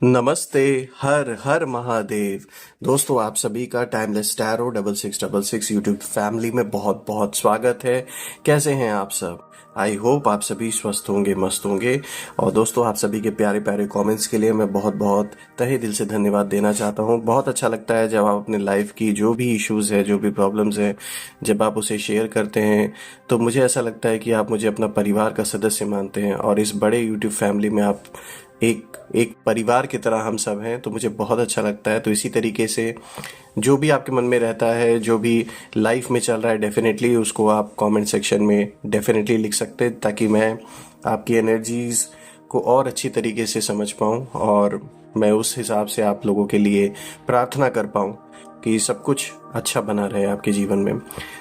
नमस्ते। हर हर महादेव। दोस्तों, आप सभी का टाइमलेस टैरो 6666 यूट्यूब फैमिली में बहुत बहुत स्वागत है। कैसे हैं आप सब? आई होप आप सभी स्वस्थ होंगे, मस्त होंगे। और दोस्तों, आप सभी के प्यारे प्यारे कमेंट्स के लिए मैं बहुत बहुत तहे दिल से धन्यवाद देना चाहता हूं। बहुत अच्छा लगता है जब आप अपने लाइफ की जो भी इश्यूज है, जो भी प्रॉब्लम्स है, जब आप उसे शेयर करते हैं तो मुझे ऐसा लगता है कि आप मुझे अपना परिवार का सदस्य मानते हैं। और इस बड़े यूट्यूब फैमिली में आप एक एक परिवार की तरह हम सब हैं, तो मुझे बहुत अच्छा लगता है। तो इसी तरीके से जो भी आपके मन में रहता है, जो भी लाइफ में चल रहा है, डेफिनेटली उसको आप कमेंट सेक्शन में डेफिनेटली लिख सकते हैं, ताकि मैं आपकी एनर्जीज को और अच्छी तरीके से समझ पाऊँ और मैं उस हिसाब से आप लोगों के लिए प्रार्थना कर पाऊँ कि सब कुछ अच्छा बना रहे आपके जीवन में।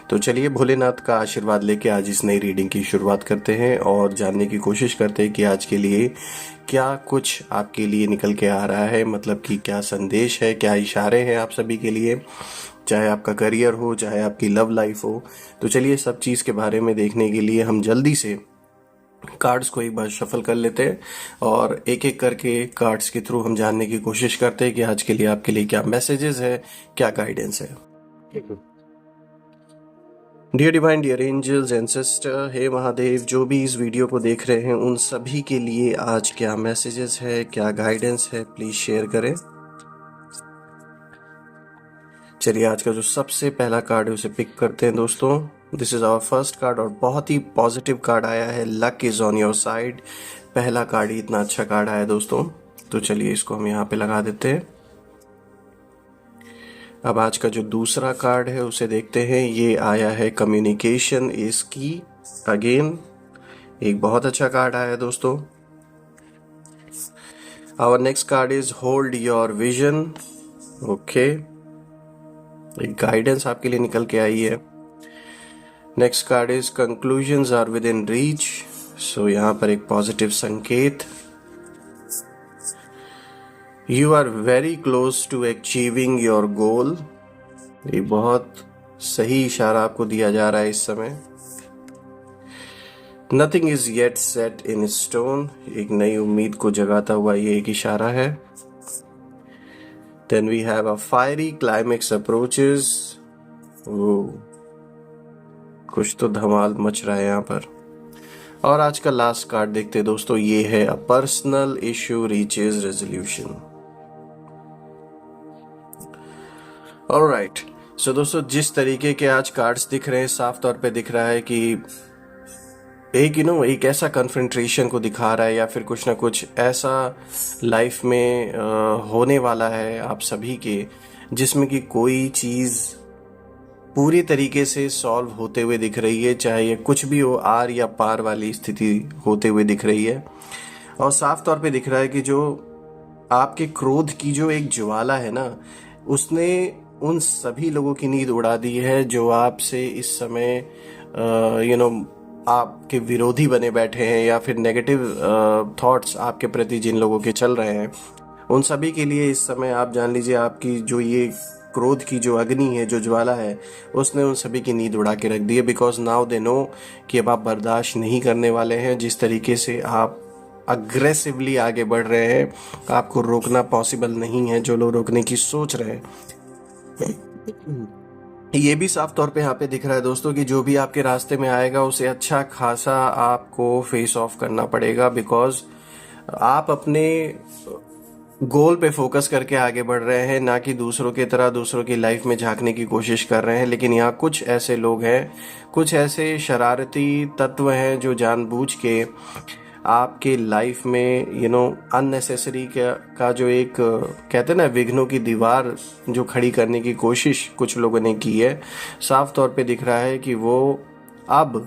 तो चलिए, भोलेनाथ का आशीर्वाद लेके आज इस नई रीडिंग की शुरुआत करते हैं और जानने की कोशिश करते हैं कि आज के लिए क्या कुछ आपके लिए निकल के आ रहा है। मतलब कि क्या संदेश है, क्या इशारे हैं आप सभी के लिए, चाहे आपका करियर हो, चाहे आपकी लव लाइफ हो। तो चलिए, सब चीज़ के बारे में देखने के लिए हम जल्दी से कार्ड्स को एक बार शफल कर लेते हैं और एक एक करके कार्ड्स के थ्रू हम जानने की कोशिश करते हैं कि आज के लिए आपके लिए क्या मैसेजेस है, क्या गाइडेंस है। Dear divine, dear angels, ancestor, हे महादेव, जो भी इस वीडियो को देख रहे हैं उन सभी के लिए आज क्या मैसेजेस है, क्या गाइडेंस है, प्लीज शेयर करें। चलिए, आज का जो सबसे पहला कार्ड है उसे पिक करते हैं दोस्तों। This is our first card और बहुत ही पॉजिटिव कार्ड आया है। Luck is on your side. पहला कार्ड ही इतना अच्छा कार्ड आया है दोस्तों, तो चलिए इसको हम यहाँ पे लगा देते हैं। अब आज का जो दूसरा कार्ड है उसे देखते हैं। ये आया है कम्युनिकेशन इज की। अगेन एक बहुत अच्छा कार्ड आया है दोस्तों। Our next card is hold your vision. Okay, एक गाइडेंस आपके लिए निकल के आई है। Next card is conclusions are within reach. सो यहाँ पर एक पॉजिटिव संकेत। You are very close to achieving your goal. ये बहुत सही इशारा आपको दिया जा रहा है इस समय। Nothing is yet set in stone. एक नई उम्मीद को जगाता हुआ ये एक इशारा है। Then we have a fiery climax approaches. कुछ तो धमाल मच रहा है यहाँ पर। और आज का लास्ट कार्ड देखते हैं दोस्तों। ये है a personal issue reaches resolution. Alright, so दोस्तों, जिस तरीके के आज कार्ड्स दिख रहे हैं, साफ तौर पे दिख रहा है कि एक ऐसा कन्फ्रंट्रेशन को दिखा रहा है, या फिर कुछ ना कुछ ऐसा लाइफ में होने वाला है आप सभी के, जिसमें कि कोई चीज़ पूरी तरीके से सॉल्व होते हुए दिख रही है। चाहे ये कुछ भी हो, आर या पार वाली स्थिति होते हुए दिख रही है। और साफ तौर पे दिख रहा है कि जो आपके क्रोध की जो एक ज्वाला है ना, उसने उन सभी लोगों की नींद उड़ा दी है जो आपसे इस समय आपके विरोधी बने बैठे हैं, या फिर नेगेटिव थॉट्स आपके प्रति जिन लोगों के चल रहे हैं, उन सभी के लिए इस समय आप जान लीजिए, आपकी जो ये क्रोध की जो अग्नि है, जो ज्वाला है, उसने उन सभी की नींद उड़ा के रख दी है। बिकॉज नाउ दे नो कि अब आप बर्दाश्त नहीं करने वाले हैं। जिस तरीके से आप अग्रेसिवली आगे बढ़ रहे हैं, आपको रोकना पॉसिबल नहीं है। जो लोग रोकने की सोच रहे हैं, ये भी साफ तौर पे यहाँ पे दिख रहा है दोस्तों कि जो भी आपके रास्ते में आएगा उसे अच्छा खासा आपको फेस ऑफ करना पड़ेगा। बिकॉज आप अपने गोल पे फोकस करके आगे बढ़ रहे हैं, ना कि दूसरों की तरह दूसरों की लाइफ में झांकने की कोशिश कर रहे हैं। लेकिन यहाँ कुछ ऐसे लोग हैं, कुछ ऐसे शरारती तत्व हैं जो जानबूझ के आपके लाइफ में अननेसेसरी का जो एक कहते हैं ना, विघ्नों की दीवार जो खड़ी करने की कोशिश कुछ लोगों ने की है। साफ तौर पे दिख रहा है कि वो अब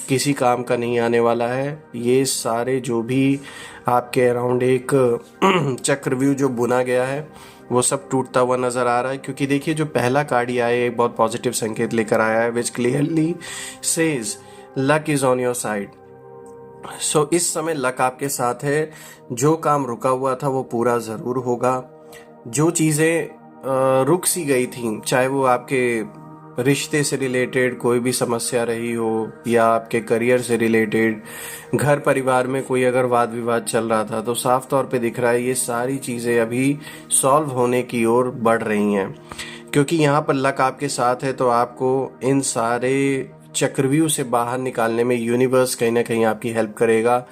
किसी काम का नहीं आने वाला है। ये सारे जो भी आपके अराउंड एक चक्रव्यूह जो बुना गया है, वो सब टूटता हुआ नजर आ रहा है। क्योंकि देखिए, जो पहला कार्ड ही आया एक बहुत पॉजिटिव संकेत लेकर आया है, which clearly says luck is on your side. So इस समय लक आपके साथ है। जो काम रुका हुआ था वो पूरा जरूर होगा। जो चीजें रुक सी गई थी, चाहे वो आपके रिश्ते से रिलेटेड कोई भी समस्या रही हो या आपके करियर से रिलेटेड, घर परिवार में कोई अगर वाद विवाद चल रहा था, तो साफ तौर पे दिख रहा है ये सारी चीज़ें अभी सॉल्व होने की ओर बढ़ रही हैं। क्योंकि यहाँ पर लक आपके साथ है, तो आपको इन सारे चक्रव्यूह से बाहर निकालने में यूनिवर्स कहीं ना कहीं आपकी हेल्प करेगा।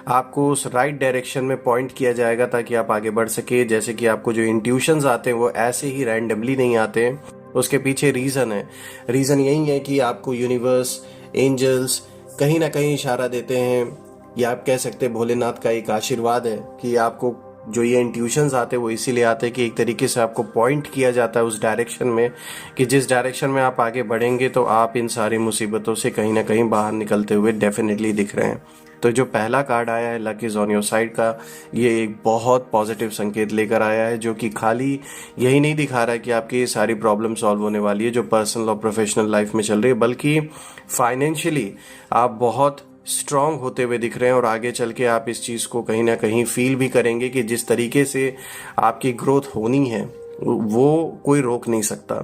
आपको उस राइट डायरेक्शन में पॉइंट किया जाएगा ताकि आप आगे बढ़ सके। जैसे कि आपको जो इंट्यूशंस आते हैं वो ऐसे ही रैंडमली नहीं आते हैं, उसके पीछे रीज़न है। रीज़न यही है कि आपको यूनिवर्स, एंजल्स कहीं ना कहीं इशारा देते हैं, या आप कह सकते हैं भोलेनाथ का एक आशीर्वाद है कि आपको जो ये इंट्यूशंस आते हैं वो इसीलिए आते हैं कि एक तरीके से आपको पॉइंट किया जाता है उस डायरेक्शन में कि जिस डायरेक्शन में आप आगे बढ़ेंगे तो आप इन सारी मुसीबतों से कहीं ना कहीं बाहर निकलते हुए डेफिनेटली दिख रहे हैं। तो जो पहला कार्ड आया है luck is on your side का, ये एक बहुत पॉजिटिव संकेत लेकर आया है, जो कि खाली यही नहीं दिखा रहा है कि आपकी ये सारी प्रॉब्लम सॉल्व होने वाली है जो पर्सनल और प्रोफेशनल लाइफ में चल रही है, बल्कि फाइनेंशियली आप बहुत स्ट्रांग होते हुए दिख रहे हैं। और आगे चल के आप इस चीज़ को कहीं ना कहीं फील भी करेंगे कि जिस तरीके से आपकी ग्रोथ होनी है वो कोई रोक नहीं सकता।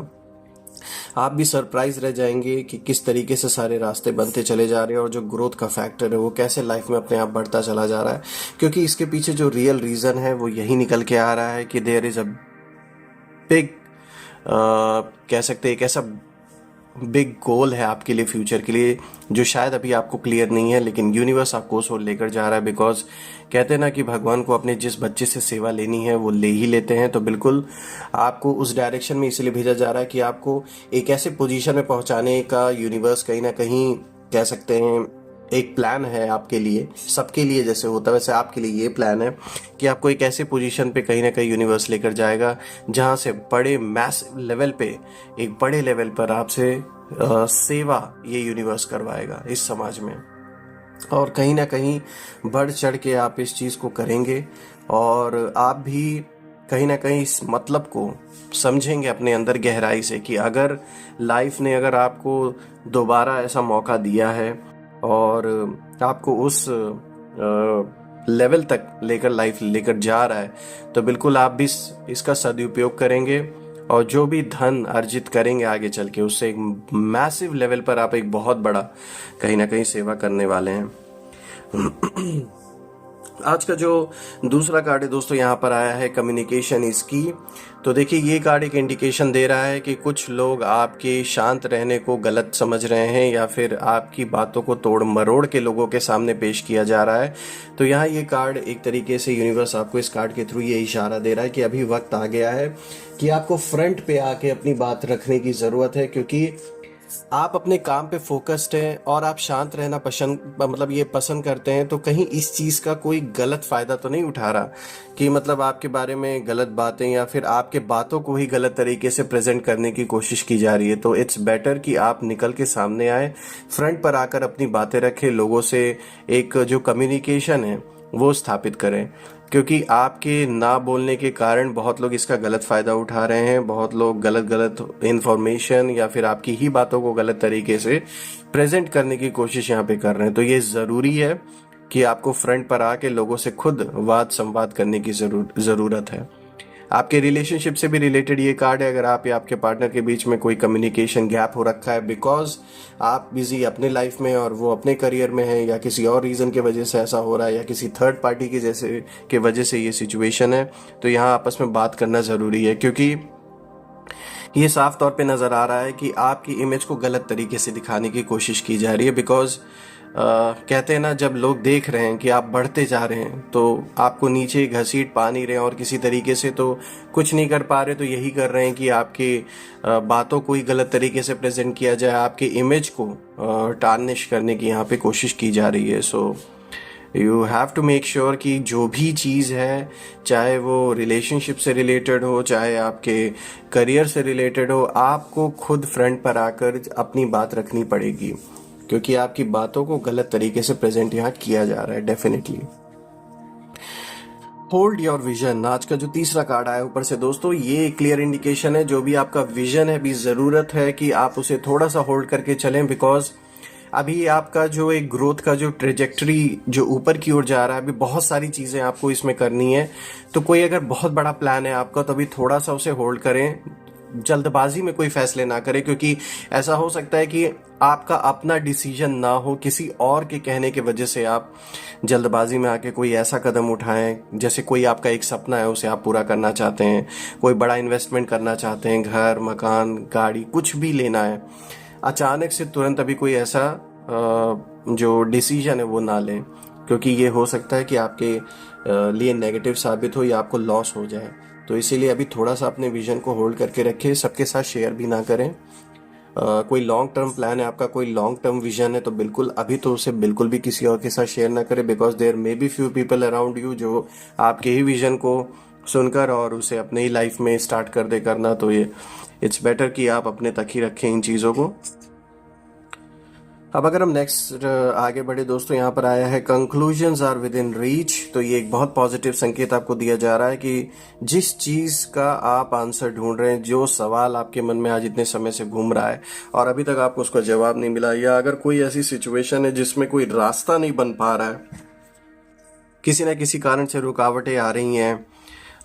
आप भी सरप्राइज रह जाएंगे कि किस तरीके से सारे रास्ते बनते चले जा रहे हैं और जो ग्रोथ का फैक्टर है वो कैसे लाइफ में अपने आप बढ़ता चला जा रहा है। क्योंकि इसके पीछे जो रियल रीज़न है वो यही निकल के आ रहा है कि देयर इज़ अ बिग, कह सकते हैं एक ऐसा बिग गोल है आपके लिए, फ्यूचर के लिए, जो शायद अभी आपको क्लियर नहीं है, लेकिन यूनिवर्स आपको उस ओर लेकर जा रहा है। बिकॉज कहते हैं ना कि भगवान को अपने जिस बच्चे से सेवा लेनी है वो ले ही लेते हैं। तो बिल्कुल आपको उस डायरेक्शन में इसलिए भेजा जा रहा है कि आपको एक ऐसे पोजीशन में पहुंचाने का यूनिवर्स कहीं ना कहीं, कह सकते हैं एक प्लान है आपके लिए, सबके लिए जैसे होता है वैसे आपके लिए ये प्लान है कि आपको एक ऐसे पोजीशन पे कहीं ना कहीं यूनिवर्स लेकर जाएगा जहां से बड़े मैसिव लेवल पे, एक बड़े लेवल पर आपसे सेवा ये यूनिवर्स करवाएगा इस समाज में। और कहीं ना कहीं बढ़ चढ़ के आप इस चीज़ को करेंगे और आप भी कहीं ना कहीं इस मतलब को समझेंगे अपने अंदर गहराई से कि अगर लाइफ ने अगर आपको दोबारा ऐसा मौका दिया है और आपको उस लेवल तक लेकर लाइफ लेकर जा रहा है, तो बिल्कुल आप भी इसका सदुपयोग करेंगे और जो भी धन अर्जित करेंगे आगे चल के उससे एक मैसिव लेवल पर आप एक बहुत बड़ा कहीं ना कहीं सेवा करने वाले हैं। आज का जो दूसरा कार्ड है दोस्तों यहाँ पर आया है कम्युनिकेशन इज की। तो देखिए ये कार्ड एक इंडिकेशन दे रहा है कि कुछ लोग आपके शांत रहने को गलत समझ रहे हैं या फिर आपकी बातों को तोड़ मरोड़ के लोगों के सामने पेश किया जा रहा है। तो यहाँ ये कार्ड एक तरीके से यूनिवर्स आपको इस कार्ड के थ्रू ये इशारा दे रहा है कि अभी वक्त आ गया है कि आपको फ्रंट पे आके अपनी बात रखने की ज़रूरत है, क्योंकि आप अपने काम पे फोकस्ड हैं और आप शांत रहना पसंद करते हैं। तो कहीं इस चीज़ का कोई गलत फ़ायदा तो नहीं उठा रहा कि मतलब आपके बारे में गलत बातें या फिर आपके बातों को ही गलत तरीके से प्रेजेंट करने की कोशिश की जा रही है। तो इट्स बेटर कि आप निकल के सामने आए, फ्रंट पर आकर अपनी बातें रखें, लोगों से एक जो कम्युनिकेशन है वो स्थापित करें। क्योंकि आपके ना बोलने के कारण बहुत लोग इसका गलत फ़ायदा उठा रहे हैं, बहुत लोग गलत इन्फॉर्मेशन या फिर आपकी ही बातों को गलत तरीके से प्रेजेंट करने की कोशिश यहाँ पे कर रहे हैं। तो ये ज़रूरी है कि आपको फ्रंट पर आके लोगों से खुद वाद संवाद करने की ज़रूरत है। आपके रिलेशनशिप से भी रिलेटेड ये कार्ड है। अगर आप या आपके पार्टनर के बीच में कोई कम्युनिकेशन गैप हो रखा है बिकॉज आप बिजी अपने लाइफ में और वो अपने करियर में है, या किसी और रीज़न के वजह से ऐसा हो रहा है, या किसी थर्ड पार्टी की के वजह से ये सिचुएशन है, तो यहाँ आपस में बात करना ज़रूरी है। क्योंकि ये साफ तौर पे नज़र आ रहा है कि आपकी इमेज को गलत तरीके से दिखाने की कोशिश की जा रही है। बिकॉज कहते हैं ना, जब लोग देख रहे हैं कि आप बढ़ते जा रहे हैं तो आपको नीचे घसीट पा नहीं रहे हैं और किसी तरीके से तो कुछ नहीं कर पा रहे, तो यही कर रहे हैं कि आपके बातों को ही गलत तरीके से प्रेजेंट किया जाए, आपके इमेज को टार्निश करने की यहाँ पे कोशिश की जा रही है। So you have to make sure कि जो भी चीज़ है, चाहे वो रिलेशनशिप से रिलेटेड हो, चाहे आपके करियर से रिलेटेड हो, आपको खुद फ्रंट पर आकर अपनी बात रखनी पड़ेगी, क्योंकि आपकी बातों को गलत तरीके से प्रेजेंट यहाँ किया जा रहा है। डेफिनेटली होल्ड योर विजन, आज का जो तीसरा कार्ड आया ऊपर से दोस्तों, ये क्लियर इंडिकेशन है जो भी आपका विजन है, भी ज़रूरत है कि आप उसे थोड़ा सा होल्ड करके चलें। बिकॉज अभी आपका जो एक ग्रोथ का जो ट्रेजेक्टरी जो ऊपर की ओर जा रहा है, अभी बहुत सारी चीज़ें आपको इसमें करनी है। तो कोई अगर बहुत बड़ा प्लान है आपका तो अभी थोड़ा सा उसे होल्ड करें, जल्दबाजी में कोई फैसले ना करें, क्योंकि ऐसा हो सकता है कि आपका अपना डिसीजन ना हो, किसी और के कहने की वजह से आप जल्दबाजी में आके कोई ऐसा कदम उठाएं। जैसे कोई आपका एक सपना है, उसे आप पूरा करना चाहते हैं, कोई बड़ा इन्वेस्टमेंट करना चाहते हैं, घर मकान गाड़ी कुछ भी लेना है, अचानक से तुरंत अभी कोई ऐसा जो डिसीजन है वो ना लें, क्योंकि ये हो सकता है कि आपके लिए नेगेटिव साबित हो या आपको लॉस हो जाए। तो इसीलिए अभी थोड़ा सा अपने विजन को होल्ड करके रखें, सबके साथ शेयर भी ना करें। कोई लॉन्ग टर्म प्लान है आपका, कोई लॉन्ग टर्म विजन है, तो बिल्कुल अभी तो उसे बिल्कुल भी किसी और के साथ शेयर ना करें, because there may be few people around you जो आपके ही विजन को सुनकर और उसे अपने ही लाइफ में स्टार्ट कर दे करना। तो ये इट्स बेटर कि आप अपने तक ही रखें इन चीज़ों को। अब अगर हम नेक्स्ट आगे बढ़े दोस्तों, यहाँ पर आया है conclusions are within reach. तो ये एक बहुत पॉजिटिव संकेत आपको दिया जा रहा है कि जिस चीज का आप आंसर ढूंढ रहे हैं, जो सवाल आपके मन में आज इतने समय से घूम रहा है और अभी तक आपको उसका जवाब नहीं मिला, या अगर कोई ऐसी सिचुएशन है जिसमें कोई रास्ता नहीं बन पा रहा है, किसी न किसी कारण से रुकावटें आ रही हैं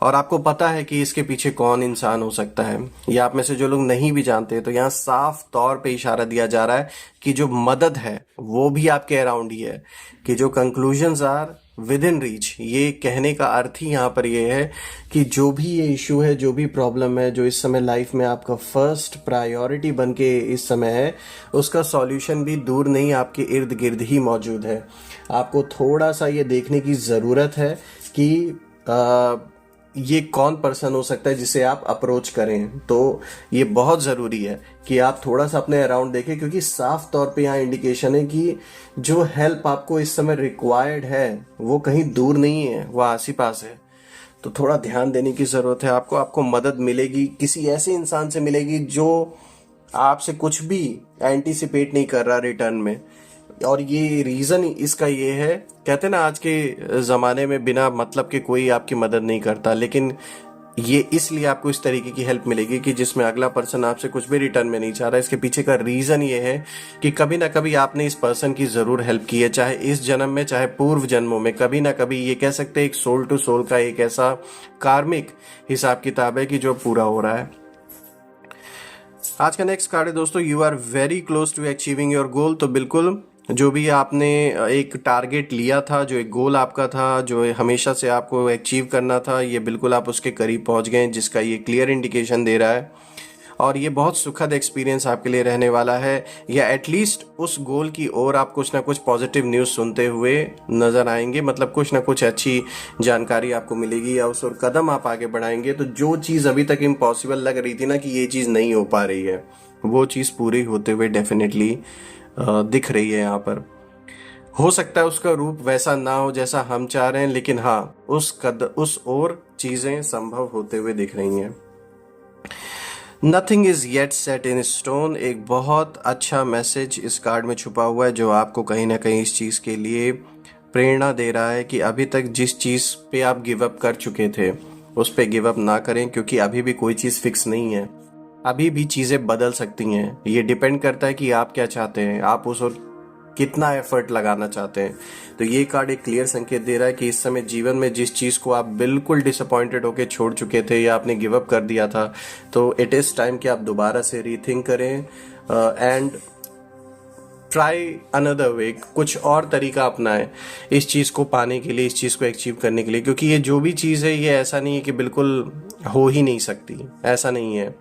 और आपको पता है कि इसके पीछे कौन इंसान हो सकता है, या आप में से जो लोग नहीं भी जानते, तो यहाँ साफ तौर पे इशारा दिया जा रहा है कि जो मदद है वो भी आपके अराउंड ही है, कि जो conclusions are within reach. ये कहने का अर्थ ही यहाँ पर ये है कि जो भी ये इशू है, जो भी प्रॉब्लम है, जो इस समय लाइफ में आपका फर्स्ट प्रायोरिटी बन के इस समय है, उसका सॉल्यूशन भी दूर नहीं, आपके इर्द गिर्द ही मौजूद है। आपको थोड़ा सा ये देखने की ज़रूरत है कि ये कौन पर्सन हो सकता है जिसे आप अप्रोच करें। तो ये बहुत ज़रूरी है कि आप थोड़ा सा अपने अराउंड देखें, क्योंकि साफ तौर पे यहाँ इंडिकेशन है कि जो हेल्प आपको इस समय रिक्वायर्ड है वो कहीं दूर नहीं है, वो आस ही पास है। तो थोड़ा ध्यान देने की ज़रूरत है आपको मदद मिलेगी, किसी ऐसे इंसान से मिलेगी जो आपसे कुछ भी एंटीसिपेट नहीं कर रहा रिटर्न में। और ये रीज़न इसका ये है, कहते हैं ना आज के ज़माने में बिना मतलब के कोई आपकी मदद नहीं करता, लेकिन ये इसलिए आपको इस तरीके की हेल्प मिलेगी कि जिसमें अगला पर्सन आपसे कुछ भी रिटर्न में नहीं चाह रहा। इसके पीछे का रीज़न ये है कि कभी ना कभी आपने इस पर्सन की ज़रूर हेल्प की है, चाहे इस जन्म में चाहे पूर्व जन्मों में, कभी ना कभी। ये कह सकते हैं एक सोल टू सोल का एक ऐसा कार्मिक हिसाब किताब है कि जो पूरा हो रहा है। आज का नेक्स्ट कार्ड है दोस्तों, you are very close to achieving your goal. तो बिल्कुल जो भी आपने एक टारगेट लिया था, जो एक गोल आपका था, जो हमेशा से आपको अचीव करना था, ये बिल्कुल आप उसके करीब पहुंच गए, जिसका ये क्लियर इंडिकेशन दे रहा है। और ये बहुत सुखद एक्सपीरियंस आपके लिए रहने वाला है, या एटलीस्ट उस गोल की ओर आप कुछ ना कुछ पॉजिटिव न्यूज़ सुनते हुए नज़र आएंगे। मतलब कुछ ना कुछ अच्छी जानकारी आपको मिलेगी या उस ओर कदम आप आगे बढ़ाएंगे। तो जो चीज़ अभी तक इम्पॉसिबल लग रही थी ना कि ये चीज़ नहीं हो पा रही है, वो चीज़ पूरी होते हुए डेफिनेटली दिख रही है यहाँ पर। हो सकता है उसका रूप वैसा ना हो जैसा हम चाह रहे हैं, लेकिन हाँ उस ओर चीज़ें संभव होते हुए दिख रही हैं। Nothing is yet set in stone, एक बहुत अच्छा मैसेज इस कार्ड में छुपा हुआ है, जो आपको कहीं ना कहीं इस चीज़ के लिए प्रेरणा दे रहा है कि अभी तक जिस चीज़ पे आप गिव अप कर चुके थे उस पे गिव अप ना करें, क्योंकि अभी भी कोई चीज़ फिक्स नहीं है, अभी भी चीज़ें बदल सकती हैं। ये डिपेंड करता है कि आप क्या चाहते हैं, आप उस ओर कितना एफर्ट लगाना चाहते हैं। तो ये कार्ड एक क्लियर संकेत दे रहा है कि इस समय जीवन में जिस चीज़ को आप बिल्कुल डिसअपॉइंटेड होकर छोड़ चुके थे या आपने गिव अप कर दिया था, तो इट इज़ टाइम कि आप दोबारा से रीथिंक करें एंड ट्राई अनदर वे, कुछ और तरीका अपनाएं इस चीज़ को पाने के लिए, इस चीज़ को अचीव करने के लिए। क्योंकि ये जो भी चीज़ है, ये ऐसा नहीं है कि बिल्कुल हो ही नहीं सकती, ऐसा नहीं है।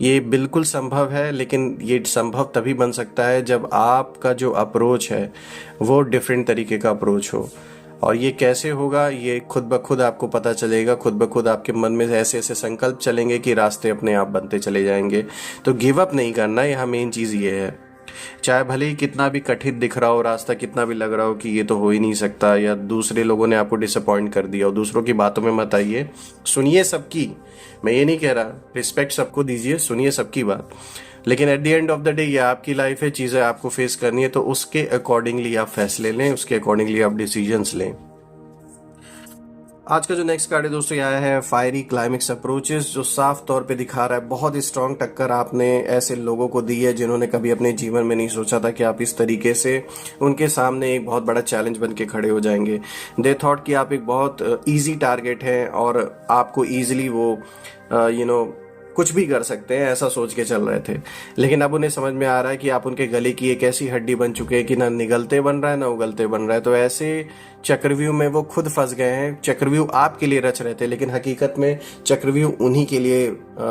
ये बिल्कुल संभव है, लेकिन ये संभव तभी बन सकता है जब आपका जो अप्रोच है वो डिफरेंट तरीके का अप्रोच हो। और ये कैसे होगा, ये खुद ब खुद आपको पता चलेगा, खुद ब खुद आपके मन में ऐसे ऐसे संकल्प चलेंगे कि रास्ते अपने आप बनते चले जाएंगे। तो गिव अप नहीं करना, यहाँ मेन चीज़ ये है। चाहे भले ही कितना भी कठिन दिख रहा हो रास्ता, कितना भी लग रहा हो कि ये तो हो ही नहीं सकता, या दूसरे लोगों ने आपको डिसअपॉइंट कर दिया, और दूसरों की बातों में मत आइए, सुनिए सबकी। मैं ये नहीं कह रहा, रिस्पेक्ट सबको दीजिए, सुनिए सबकी बात, लेकिन at the end of the day ये आपकी लाइफ है, चीज़ें आपको फेस करनी है, तो उसके अकॉर्डिंगली आप फैसले लें, उसके अकॉर्डिंगली आप डिसीजंस लें। आज का जो नेक्स्ट कार्ड है दोस्तों, यह है फायरी क्लाइमेक्स अप्रोचेस, जो साफ तौर पे दिखा रहा है बहुत स्ट्रांग टक्कर आपने ऐसे लोगों को दी है जिन्होंने कभी अपने जीवन में नहीं सोचा था कि आप इस तरीके से उनके सामने एक बहुत बड़ा चैलेंज बन के खड़े हो जाएंगे। दे थॉट कि आप एक बहुत ईजी टारगेट हैं और आपको ईजिली वो कुछ भी कर सकते हैं, ऐसा सोच के चल रहे थे। लेकिन अब उन्हें समझ में आ रहा है कि आप उनके गले की एक ऐसी हड्डी बन चुके हैं कि ना निगलते बन रहा है ना उगलते बन रहा है। तो ऐसे चक्रव्यूह में वो खुद फंस गए हैं। चक्रव्यूह आपके लिए रच रहे थे, लेकिन हकीकत में चक्रव्यूह उन्हीं के लिए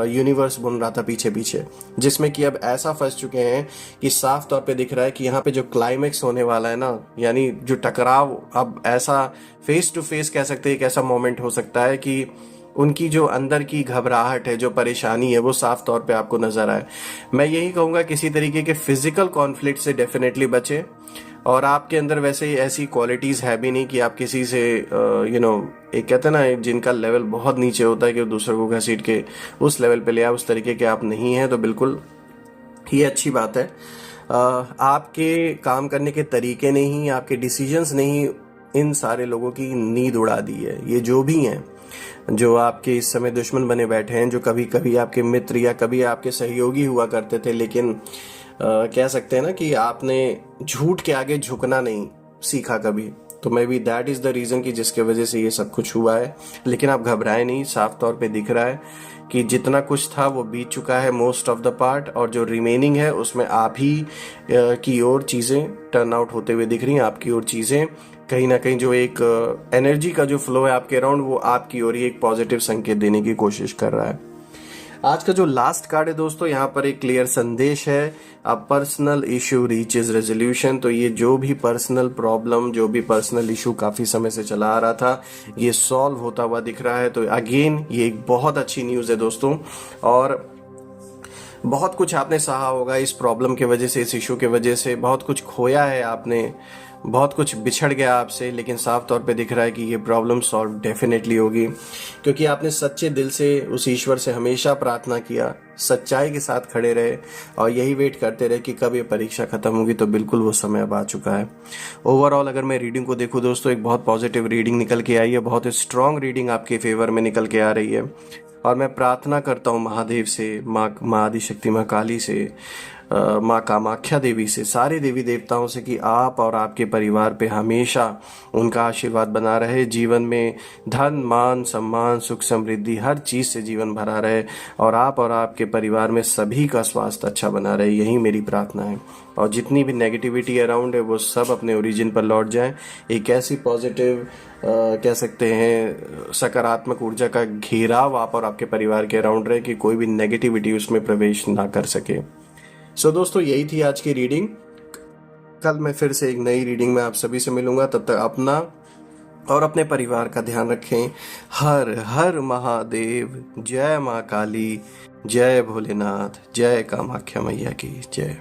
यूनिवर्स बुन रहा था पीछे पीछे, जिसमें कि अब ऐसा फंस चुके हैं कि साफ तौर पे दिख रहा है कि यहाँ पे जो क्लाइमेक्स होने वाला है ना, यानी जो टकराव, अब ऐसा फेस टू फेस कह सकते हैं, एक ऐसा मोमेंट हो सकता है कि उनकी जो अंदर की घबराहट है, जो परेशानी है, वो साफ तौर पे आपको नजर आए। मैं यही कहूँगा किसी तरीके के फिजिकल कॉन्फ्लिक्ट से डेफिनेटली बचें। और आपके अंदर वैसे ऐसी क्वालिटीज है भी नहीं कि आप किसी से एक कहते हैं ना, जिनका लेवल बहुत नीचे होता है कि वो दूसरे को घसीट के उस लेवल पे ले आए, उस तरीके के आप नहीं हैं। तो बिल्कुल ये अच्छी बात है। आपके काम करने के तरीके ने ही, आपके डिसीजंस ने ही इन सारे लोगों की नींद उड़ा दी है। ये जो भी हैं, जो आपके इस समय दुश्मन बने बैठे हैं, जो कभी कभी आपके मित्र या कभी आपके सहयोगी हुआ करते थे, लेकिन कह सकते हैं ना कि आपने झूठ के आगे झुकना नहीं सीखा कभी। तो maybe that is the reason कि जिसके वजह से ये सब कुछ हुआ है। लेकिन आप घबराए नहीं, साफ तौर पे दिख रहा है कि जितना कुछ था वो बीत चुका है, मोस्ट ऑफ द पार्ट, और जो रिमेनिंग है उसमें आप ही की ओर चीजें टर्न आउट होते हुए दिख रही हैं। आपकी ओर चीजें कहीं ना कहीं, जो एक एनर्जी का जो फ्लो है आपके अराउंड, वो आपकी ओर ही एक पॉजिटिव संकेत देने की कोशिश कर रहा है। आज का जो लास्ट कार्ड है दोस्तों, यहाँ पर एक क्लियर संदेश है, a personal issue reaches resolution. तो ये जो भी पर्सनल प्रॉब्लम, जो भी पर्सनल इशू काफी समय से चला आ रहा था, ये सॉल्व होता हुआ दिख रहा है। तो अगेन ये एक बहुत अच्छी न्यूज है दोस्तों। और बहुत कुछ आपने सहा होगा इस प्रॉब्लम के वजह से, इस इशू के वजह से बहुत कुछ खोया है आपने, बहुत कुछ बिछड़ गया आपसे। लेकिन साफ तौर पे दिख रहा है कि ये प्रॉब्लम सॉल्व डेफिनेटली होगी, क्योंकि आपने सच्चे दिल से उस ईश्वर से हमेशा प्रार्थना किया, सच्चाई के साथ खड़े रहे और यही वेट करते रहे कि कब ये परीक्षा खत्म होगी। तो बिल्कुल वो समय अब आ चुका है। ओवरऑल अगर मैं रीडिंग को देखूँ दोस्तों, एक बहुत पॉजिटिव रीडिंग निकल के आई है, बहुत स्ट्रांग रीडिंग आपके फेवर में निकल के आ रही है। और मैं प्रार्थना करता हूँ महादेव से, माँ आदिशक्ति, माँ काली से, माँ कामाख्या देवी से, सारे देवी देवताओं से कि आप और आपके परिवार पे हमेशा उनका आशीर्वाद बना रहे। जीवन में धन, मान, सम्मान, सुख, समृद्धि, हर चीज़ से जीवन भरा रहे और आपके परिवार में सभी का स्वास्थ्य अच्छा बना रहे। यही मेरी प्रार्थना है। और जितनी भी नेगेटिविटी अराउंड है वो सब अपने ओरिजिन पर लौट जाए। एक ऐसी पॉजिटिव कह सकते हैं सकारात्मक ऊर्जा का घेराव आप और आपके परिवार के अराउंड रहे कि कोई भी नेगेटिविटी उसमें प्रवेश ना कर सके। सो दोस्तों, यही थी आज की रीडिंग। कल मैं फिर से एक नई रीडिंग में आप सभी से मिलूंगा। तब तक अपना और अपने परिवार का ध्यान रखें। हर हर महादेव। जय माँ काली, जय भोलेनाथ, जय कामाख्या मैया की जय।